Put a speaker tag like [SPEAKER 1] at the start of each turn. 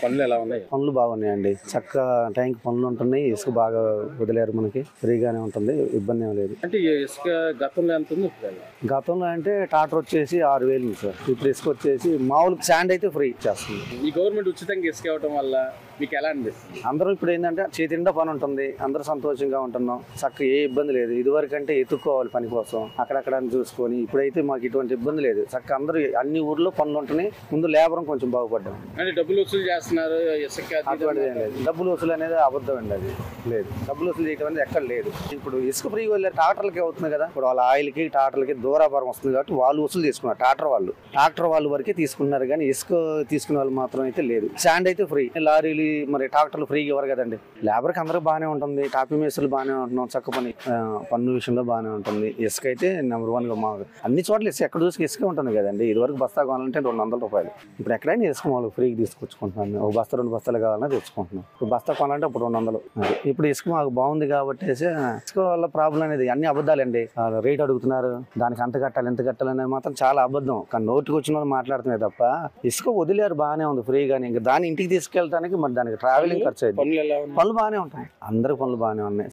[SPEAKER 1] పనులు ఎలా ఉన్నాయి?
[SPEAKER 2] పనులు బాగున్నాయండి, చక్క టైంకి పనులు ఉంటున్నాయి. ఇసుక బాగా వదిలేరు, మనకి ఫ్రీగానే ఉంటుంది, ఇబ్బంది ఏం లేదు.
[SPEAKER 1] అంటే ఇసుక గతంలో ఎంత ఉంది?
[SPEAKER 2] గతంలో అంటే టాటర్ వచ్చేసి 6,000 సార్. ఇప్పుడు ఇసుక వచ్చేసి మామూలు శాండ్ అయితే ఫ్రీ చేస్తుంది.
[SPEAKER 1] ఈ గవర్నమెంట్ ఉచితంగా ఇసుక ఇవ్వడం వల్ల మీకు ఎలా అనిపిస్తుంది?
[SPEAKER 2] అందరూ ఇప్పుడు ఏంటంటే చేతిండా పని ఉంటుంది, అందరూ సంతోషంగా ఉంటున్నాం, చక్క ఏ ఇబ్బంది లేదు. ఇదివరకు అంటే ఎత్తుక్కోవాలి పని కోసం, అక్కడక్కడ చూసుకొని. ఇప్పుడైతే మాకు ఇటువంటి ఇబ్బంది లేదు, చక్క అందరూ అన్ని ఊర్లో పనులు ఉంటున్నాయి. ముందు లేబరం కొంచెం బాగుపడ్డాం.
[SPEAKER 1] అంటే డబ్బులు వసూలు చేస్తున్నారు ఇసుక?
[SPEAKER 2] అటువంటిది ఏం లేదు, డబ్బులు వసూలు అనేది అబద్ధం అండి, అది లేదు. డబ్బులు వసూలు చేయడం అనేది ఎక్కడ లేదు. ఇప్పుడు ఇసుక ఫ్రీ వెళ్ళే టాటర్లకి అవుతుంది కదా, ఇప్పుడు వాళ్ళ ఆయిల్కి టాటర్లకి దూరాభారం వస్తుంది కాబట్టి వాళ్ళు వసూలు తీసుకున్నారు. ట్రాక్టర్ వాళ్ళు వరకే తీసుకున్నారు, కానీ ఇసుక తీసుకునే వాళ్ళు మాత్రం అయితే లేదు. శాండ్ అయితే ఫ్రీ. లారీలు మరి ట్రాక్టర్లు ఫ్రీగా ఇవ్వరు కదండి. లేబర్కి అందరూ బాగానే ఉంటుంది, టాపీ మేస్త్రులు బాగానే ఉంటున్నాం, చక్క పన్ను విషయంలో బాగానే ఉంటుంది. ఇసుక అయితే నెంబర్ 1గా మాకు అన్ని చోట్ల ఇసుక, ఎక్కడ చూసి ఇసుక ఉంటుంది కదండి. ఇదివరకు బస్తా కావాలంటే 200 రూపాయలు, ఇప్పుడు ఎక్కడైనా ఇసుక వాళ్ళు ఫ్రీకి తీసుకొచ్చుకుంటున్నాను. ఒక బస్తా 2 బస్తాలు కావాలన్నా తెచ్చుకుంటున్నాం. ఇప్పుడు బస్తా కొనాలంటే ఇప్పుడు 200. ఇప్పుడు ఇసుక మాకు బాగుంది కాబట్టి ఇసుక వల్ల ప్రాబ్లం అనేది అన్ని అబద్ధాలండి. రేట్ అడుగుతున్నారు, దానికి అంత కట్టాలి ఎంత కట్టాలి అనేది మాత్రం చాలా అబద్ధం. కానీ నోటికి వచ్చిన వాళ్ళు మాట్లాడుతున్నాయి తప్ప ఇసుక వదిలేరు బాగానే ఉంది ఫ్రీగానే. ఇంకా దాన్ని ఇంటికి తీసుకెళ్ళడానికి మరి దానికి ట్రావెలింగ్ ఖర్చు అయింది. పనులు బాగానే ఉంటాయి, అందరికి పనులు బాగానే ఉన్నాయి.